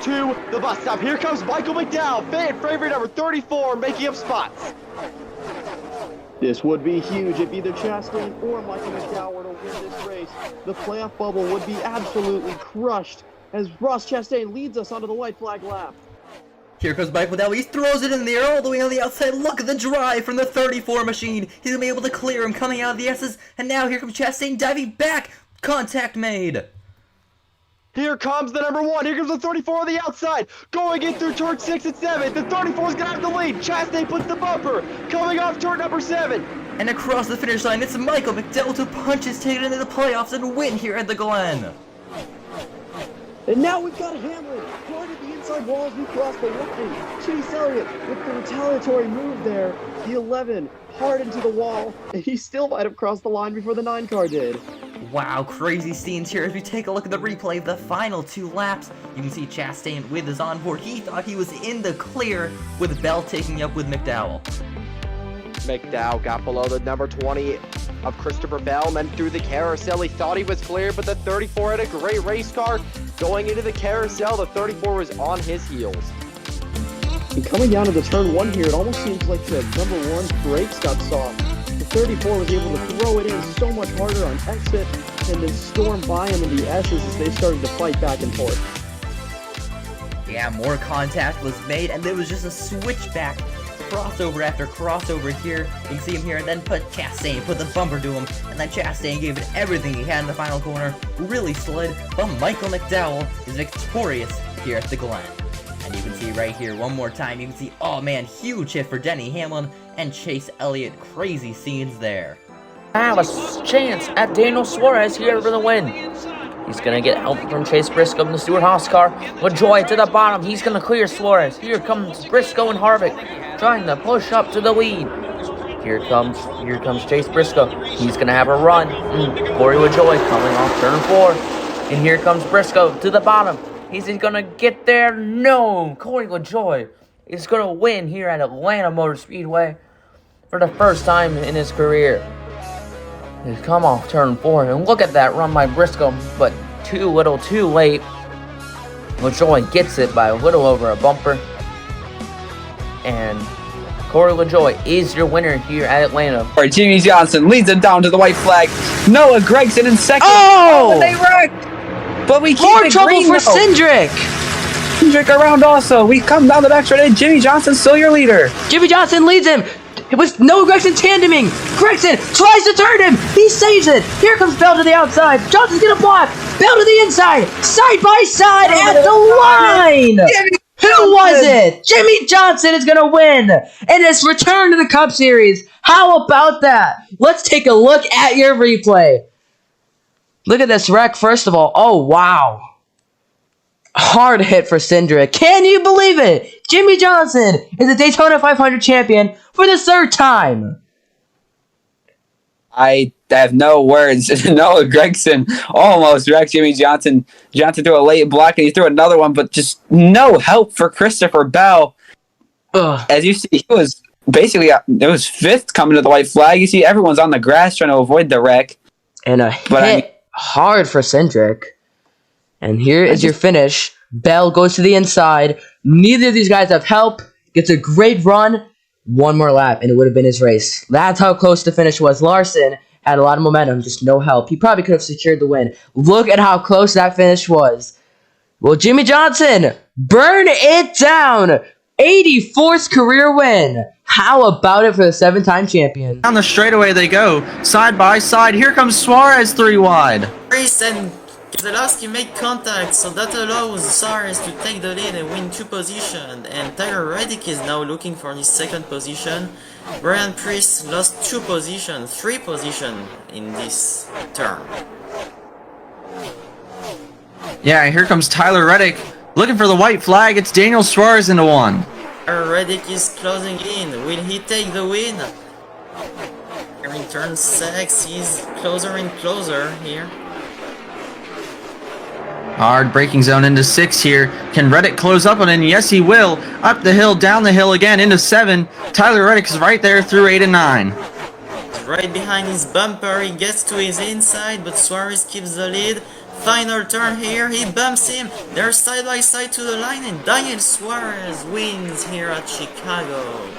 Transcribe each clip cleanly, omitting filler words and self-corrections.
to the bus stop. Here comes Michael McDowell, fan favorite number 34, making up spots. This would be huge if either Chastain or Michael McDowell were to win this race. The playoff bubble would be absolutely crushed as Ross Chastain leads us onto the white flag lap. Here comes Michael McDowell. He throws it in the air all the way on the outside. Look at the drive from the 34 machine. He's going to be able to clear him coming out of the S's. And now here comes Chastain diving back. Contact made. Here comes the number 1. Here comes the 34 on the outside. Going in through turn 6 and 7. The 34 is going to have the lead. Chastain puts the bumper. Coming off turn number 7. And across the finish line, it's Michael McDowell to punch his ticket into the playoffs and win here at the Glen. And now we've got Hamlin hard at the inside wall as we cross the line. Chase Elliott with the retaliatory move there. The 11 hard into the wall, and he still might have crossed the line before the 9 car did. Wow, crazy scenes here as we take a look at the replay of the final 2 laps. You can see Chastain with his onboard. He thought he was in the clear with Bell taking up with McDowell. McDowell got below the number 20 of Christopher Bell, and then through the carousel. He thought he was clear, but the 34 had a great race car. Going into the carousel, the 34 was on his heels. And coming down to the turn 1 here, it almost seems like the number 1 brakes got soft. The 34 was able to throw it in so much harder on exit and then storm by him in the S's as they started to fight back and forth. Yeah, more contact was made, and there was just a switchback. Crossover after crossover here. You can see him here, and then Chastain put the bumper to him, and then Chastain gave it everything he had in the final corner. Really slid, but Michael McDowell is victorious here at the Glen. And you can see right here, one more time, you can see, oh man, huge hit for Denny Hamlin and Chase Elliott. Crazy scenes there. Have a chance at Daniel Suarez here for the win. He's going to get help from Chase Briscoe in the Stewart-Haas car. LaJoie to the bottom. He's going to clear Suarez. Here comes Briscoe and Harvick trying to push up to the lead. Here comes Chase Briscoe. He's going to have a run. Corey LaJoie coming off turn 4. And here comes Briscoe to the bottom. Is he going to get there? No. Corey LaJoie is going to win here at Atlanta Motor Speedway for the first time in his career. He's come off turn 4, and look at that run by Briscoe, but too little too late. LaJoie gets it by a little over a bumper. And Corey LaJoie is your winner here at Atlanta. Jimmie Johnson leads him down to the white flag. Noah Gragson in second. Oh! They wrecked! But we keep More it trouble green, for though. Cindric! Cindric around also. We come down the backstretch, and Jimmie Johnson still your leader. Jimmie Johnson leads him with Noah Gragson tandeming. Gragson tries to turn him. He saves it. Here comes Bell to the outside. Johnson's gonna block. Bell to the inside. Side by side at the line. Who was it? Jimmie Johnson is gonna win and his return to the Cup Series. How about that? Let's take a look at your replay. Look at this wreck, first of all. Oh, wow. Hard hit for Cindric. Can you believe it? Jimmie Johnson is the Daytona 500 champion for the 3rd time. I have no words. Noah Gragson almost wrecked Jimmie Johnson. Johnson threw a late block, and he threw another one, but just no help for Christopher Bell. Ugh. As you see, he was basically, it was 5th coming to the white flag. You see everyone's on the grass trying to avoid the wreck. And a hit hard for Cindric. And here is your finish. Bell goes to the inside. Neither of these guys have help. Gets a great run. One more lap, and it would have been his race. That's how close the finish was. Larson had a lot of momentum, just no help. He probably could have secured the win. Look at how close that finish was. Well, Jimmie Johnson, burn it down. 84th career win. How about it for the 7-time champion? Down the straightaway they go, side by side. Here comes Suarez 3 wide. Race and Keselowski make contact, so that allows Suarez to take the lead and win 2 positions. And Tyler Reddick is now looking for his 2nd position. Brian Priest lost 2 positions, 3 positions in this turn. Yeah, here comes Tyler Reddick looking for the white flag. It's Daniel Suarez into 1. Tyler Reddick is closing in. Will he take the win? Here in turn 6, he's closer and closer here. Hard braking zone into 6 here. Can Reddick close up on it? Yes, he will. Up the hill, down the hill again into 7. Tyler Reddick is right there through 8 and 9. Right behind his bumper, he gets to his inside, but Suarez keeps the lead. final turn here, he bumps him. They're side by side to the line, and Daniel Suarez wins here at Chicago.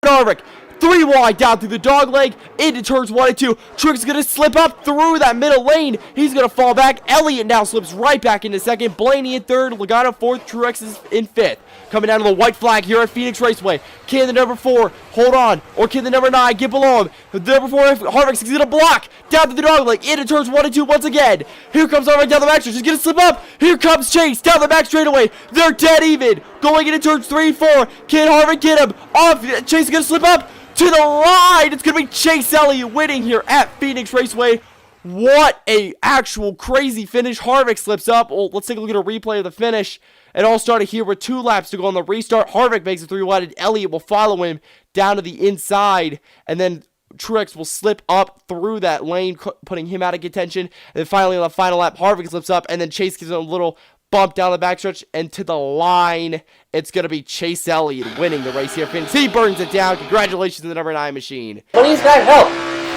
Harvick, 3 wide down through the dog leg into turns 1 and 2. Truex gonna slip up through that middle lane. He's gonna fall back. Elliott now slips right back into second. Blaney in third. Logano fourth. Truex is in fifth. Coming down to the white flag here at Phoenix Raceway. Can the number 4 hold on, or can the number 9 get below him? The number 4 Harvick is gonna block down to the dog leg into turns 1 and 2 once again. Here comes Harvick down the back stretch. He's gonna slip up. Here comes Chase down the back straightaway. They're dead even. Going into turns 3 and 4. Can Harvick get him? Off. Chase is gonna slip up to the line. It's gonna be Chase Elliott winning here at Phoenix Raceway. What a actual crazy finish. Harvick slips up. Well, let's take a look at a replay of the finish. It all started here with 2 laps to go on the restart. Harvick makes it 3 wide, and Elliott will follow him down to the inside, and then Truex will slip up through that lane, putting him out of contention. And then finally on the final lap, Harvick slips up, and then Chase gives him a little bump down the backstretch and to the line. It's going to be Chase Elliott winning the race here. He burns it down. Congratulations to the number 9 machine. But he's got help.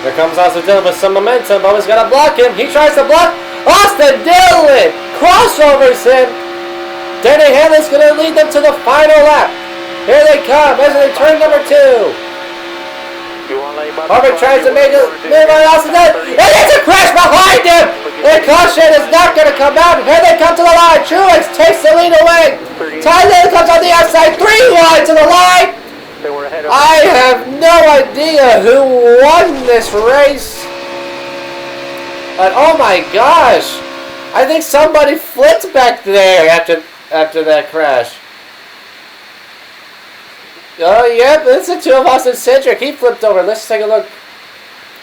Here comes Austin Dillon with some momentum. Bubba's got to block him. He tries to block Austin Dillon. Crossovers him. Denny Hamlin's going to lead them to the final lap. Here they come as they turn number 2. Harvick tries to make a move on Austin Dillon. And there's a crash behind him. The caution is not going to come out. Here they come to the line. Truex takes the lead away. Talladega comes on the outside. 3 wide to the line. I have no idea who won this race. But oh my gosh. I think somebody flipped back there after that crash. Oh, yep, it's the 2 of Austin Cindric. He flipped over. Let's take a look.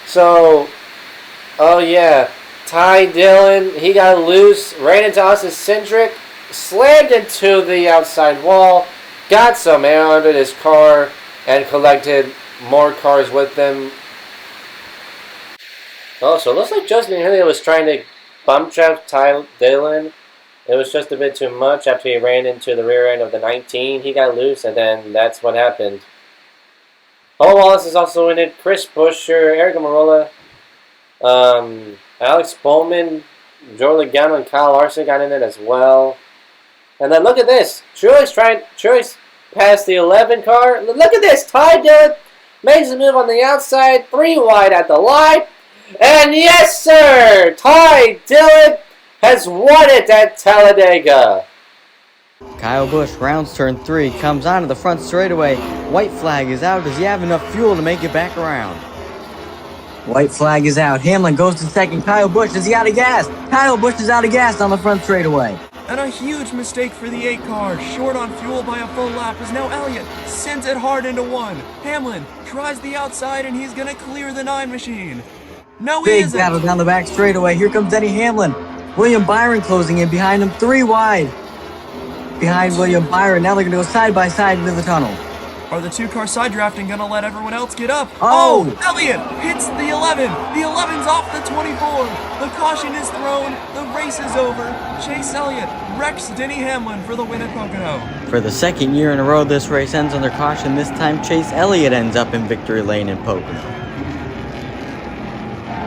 So, oh yeah, Ty Dillon, he got loose, ran into Austin Cindric, slammed into the outside wall, got some air under his car, and collected more cars with them. Oh, so it looks like Justin Elliott was trying to bump trap Ty Dillon. It was just a bit too much after he ran into the rear end of the 19. He got loose, and then that's what happened. Paul Wallace is also in it. Chris Buescher, Eric Marola, Alex Bowman, Joe Logano, and Kyle Larson got in it as well. And then look at this. Truex passed the 11 car. Look at this. Ty Dillon makes a move on the outside. 3 wide at the line. And yes, sir, Ty Dillon has won it at Talladega. Kyle Busch rounds turn 3, comes onto the front straightaway. White flag is out. Does he have enough fuel to make it back around? White flag is out. Hamlin goes to second. Kyle Busch, is he out of gas? Kyle Busch is out of gas on the front straightaway. And a huge mistake for the 8 car. Short on fuel by a full lap as now Elliott sends it hard into 1. Hamlin tries the outside and he's going to clear the 9 machine. No, he Big isn't. battle down the back straightaway. Here comes Denny Hamlin. William Byron closing in behind him. 3 wide behind William Byron. Now they're going to go side by side into the tunnel. Are the 2 car side drafting going to let everyone else get up? Oh! Elliott hits the 11. The 11's off the 24. The caution is thrown. The race is over. Chase Elliott wrecks Denny Hamlin for the win at Pocono. For the 2nd year in a row, this race ends under caution. This time, Chase Elliott ends up in victory lane in Pocono.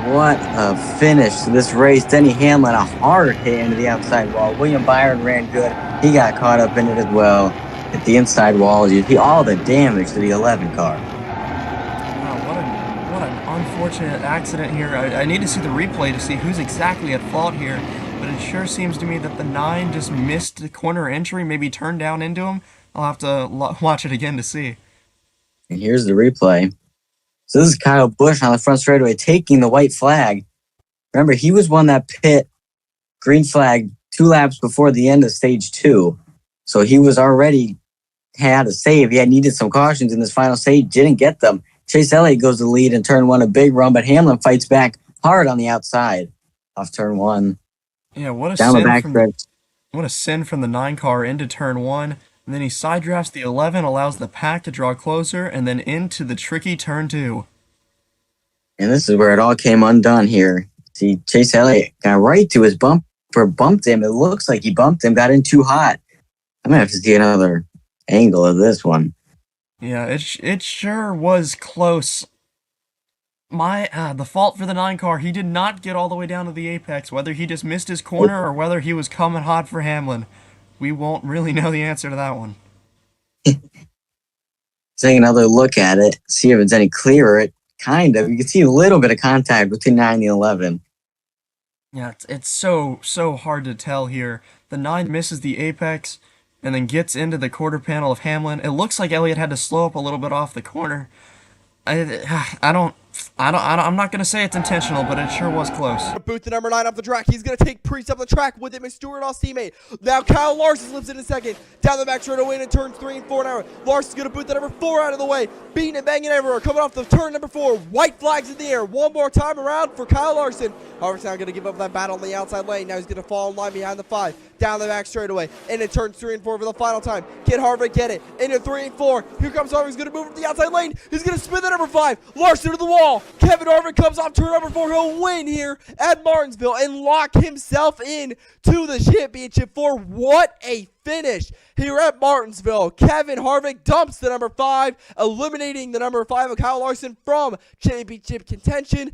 What a finish to this race. Denny Hamlin, a hard hit into the outside wall. William Byron ran good. He got caught up in it as well. Hit the inside wall. You see all the damage to the 11 car. Wow, what an unfortunate accident here. I need to see the replay to see who's exactly at fault here. But it sure seems to me that the 9 just missed the corner entry, maybe turned down into him. I'll have to watch it again to see. And here's the replay. So this is Kyle Busch on the front straightaway taking the white flag. Remember, he was one that pit green flag 2 laps before the end of stage 2. So he was already had a save. He had needed some cautions in this final stage, didn't get them. Chase Elliott goes to the lead in turn 1, a big run, but Hamlin fights back hard on the outside off turn 1. Yeah, what a Down the sin back from stretch. what a sin from the 9 car into turn 1. And then he side drafts the 11, allows the pack to draw closer, and then into the tricky turn 2. And this is where it all came undone here. See, Chase Elliott got right to his bumper, bumped him. It looks like he bumped him, got in too hot. I'm going to have to see another angle of this one. Yeah, it sure was close. The fault for the 9 car, he did not get all the way down to the apex. Whether he just missed his corner or whether he was coming hot for Hamlin, we won't really know the answer to that one. Take another look at it, see if it's any clearer. It kind of. You can see a little bit of contact between 9 and 11. Yeah, it's so hard to tell here. The 9 misses the apex and then gets into the quarter panel of Hamlin. It looks like Elliott had to slow up a little bit off the corner. I'm not gonna say it's intentional, but it sure was close. Boot the number 9 up the track. He's gonna take Priest up the track with him and Stewart Haas teammate. Now Kyle Larson slips in a second. Down the back straight away into turns 3 and 4 now. Larson's gonna boot the number 4 out of the way. Beating and banging everywhere. Coming off the turn number 4. White flags in the air. One more time around for Kyle Larson. Harvick's not gonna give up that battle on the outside lane. Now he's gonna fall in line behind the 5. Down the back straight away. Into turns 3 and 4 for the final time. Can Harvick get it? Into 3 and 4. Here comes Harvick. He's gonna move up the outside lane. He's gonna spin the number 5. Larson to the wall. Kevin Harvick comes off turn number 4. He'll win here at Martinsville and lock himself in to the championship for what a finish here at Martinsville. Kevin Harvick dumps the number 5, eliminating the number 5 of Kyle Larson from championship contention,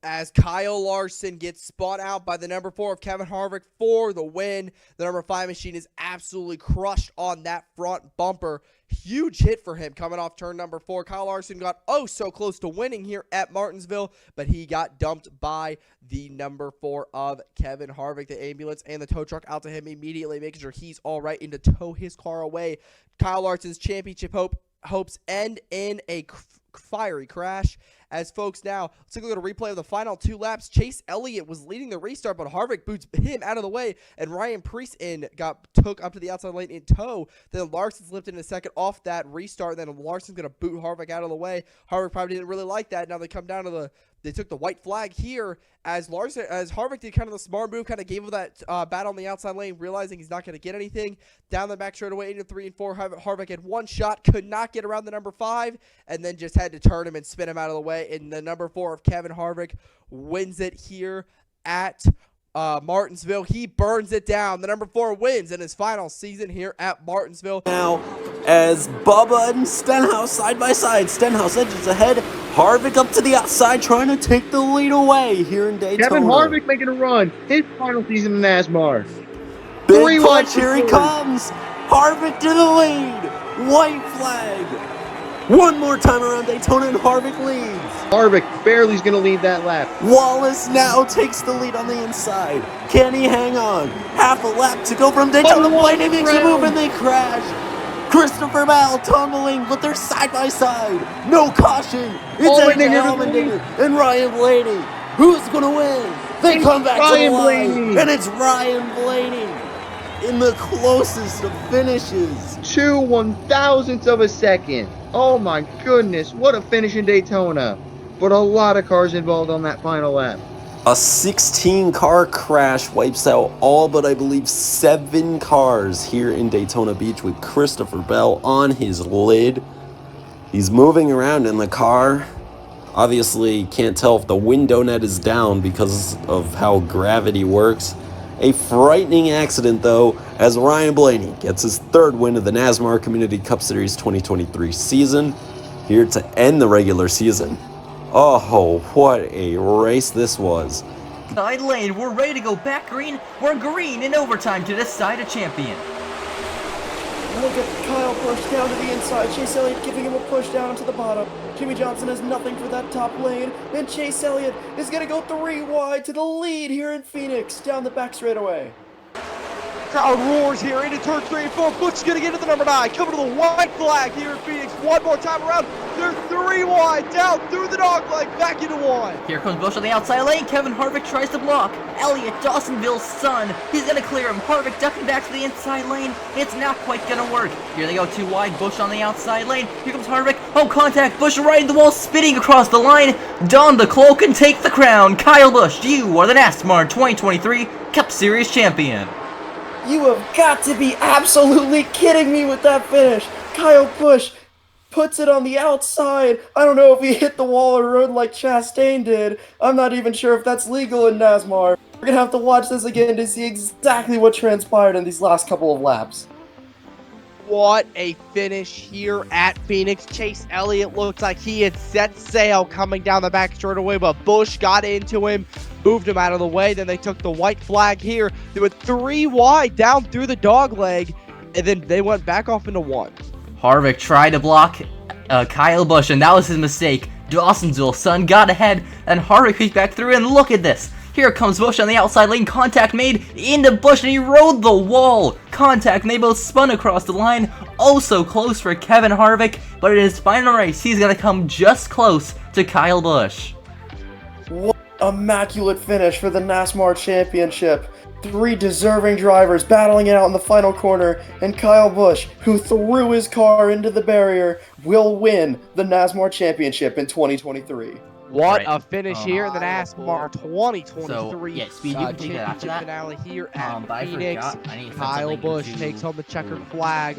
as Kyle Larson gets spun out by the number 4 of Kevin Harvick for the win. The number 5 machine is absolutely crushed on that front bumper. Huge hit for him coming off turn number 4. Kyle Larson got so close to winning here at Martinsville, but he got dumped by the number 4 of Kevin Harvick. The ambulance and the tow truck out to him immediately, making sure he's all right and to tow his car away. Kyle Larson's championship hopes end in a fiery crash. As folks, now let's take a look at a replay of the final 2 laps. Chase Elliott was leading the restart, but Harvick boots him out of the way, and Ryan Preece took up to the outside lane in tow. Then Larson slipped in a second off that restart. Then Larson's gonna boot Harvick out of the way. Harvick probably didn't really like that. Now they come down to they took the white flag here as Harvick did kind of the smart move, kind of gave him that battle on the outside lane, realizing he's not going to get anything. Down the back straightaway into 3 and 4, Harvick had one shot, could not get around the number 5, and then just had to turn him and spin him out of the way. And the number 4 of Kevin Harvick wins it here at Martinsville. He burns it down. The number 4 wins in his final season here at Martinsville. Now, as Bubba and Stenhouse side by side, Stenhouse edges ahead. Harvick up to the outside, trying to take the lead away here in Daytona. Kevin Harvick making a run. His final season in NASMAR. Big punch, here he comes. Harvick to the lead. White flag. One more time around Daytona and Harvick leads. Harvick barely is going to lead that lap. Wallace now takes the lead on the inside. Can he hang on? Half a lap to go from Daytona. Blaney makes a move and they crash. Christopher Bell tumbling, but they're side by side. No caution. It's Allmendinger and Ryan Blaney. Who's gonna win? They come back to the line, and it's Ryan Blaney in the closest of finishes. 2 1,000ths of a second. Oh my goodness, what a finish in Daytona. But a lot of cars involved on that final lap. A 16-car crash wipes out all but I believe 7 cars here in Daytona Beach with Christopher Bell on his lid. He's moving around in the car. Obviously, can't tell if the window net is down because of how gravity works. A frightening accident, though, as Ryan Blaney gets his 3rd win of the NASMAR Community Cup Series 2023 season, here to end the regular season. Oh, what a race this was. Side lane, we're ready to go back green. We're green in overtime to decide a champion. Look at Kyle push down to the inside. Chase Elliott giving him a push down to the bottom. Jimmie Johnson has nothing for that top lane. And Chase Elliott is going to go 3 wide to the lead here in Phoenix down the back straightaway. Crowd roars here into turn 3 and 4. Butch is going to get into the number 9. Coming to the white flag here in Phoenix. One more time around. They're 3 wide. Down through the dog leg. Back into 1. Here comes Busch on the outside lane. Kevin Harvick tries to block. Elliott, Dawsonville's son. He's going to clear him. Harvick ducking back to the inside lane. It's not quite going to work. Here they go 2 wide. Busch on the outside lane. Here comes Harvick. Oh, contact. Busch right in the wall, spinning across the line. Don the cloak and take the crown. Kyle Busch, you are the NASMAR 2023 Cup Series champion. You have got to be absolutely kidding me with that finish. Kyle Busch puts it on the outside. I don't know if he hit the wall or rode like Chastain did. I'm not even sure if that's legal in NASMAR. We're going to have to watch this again to see exactly what transpired in these last couple of laps. What a finish here at Phoenix. Chase Elliott looked like he had set sail coming down the back straightaway, but Busch got into him, moved him out of the way. Then they took the white flag here. They were 3 wide down through the dog leg, and then they went back off into 1. Harvick tried to block Kyle Busch, and that was his mistake. Dawsonville Sun got ahead, and Harvick peeked back through, and look at this. Here comes Busch on the outside lane. Contact made into Busch, and he rode the wall. Contact, and they both spun across the line. Oh, so close for Kevin Harvick, but in his final race, he's going to come just close to Kyle Busch. What immaculate finish for the NASMAR Championship. 3 deserving drivers battling it out in the final corner, and Kyle Busch, who threw his car into the barrier, will win the NASMAR Championship in 2023. What Right. a finish here in the NASMAR 2023 So, yeah, Speed, you can take that after championship that. finale here at But I Phoenix. forgot. I need to send Kyle something Busch to- takes home the checkered flag.